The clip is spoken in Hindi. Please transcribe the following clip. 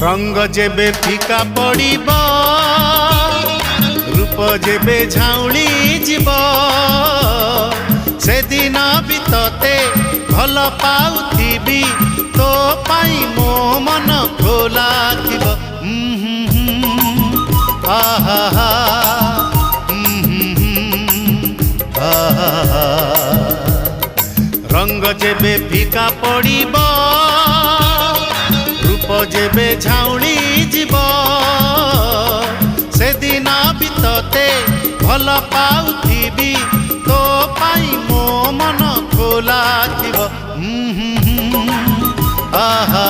रंग जेबे फीका पड़िब रूप जेबे झाउली जीव से दिन भी तते भल पाउथिबी तो पाई मो मन खोला थिब आहा रंग जेबे फीका पड़िब रूप जेबे झाउली जीव से दिन भी तते भल पाउथिबी तो पाई मो मन खोला थिब आहा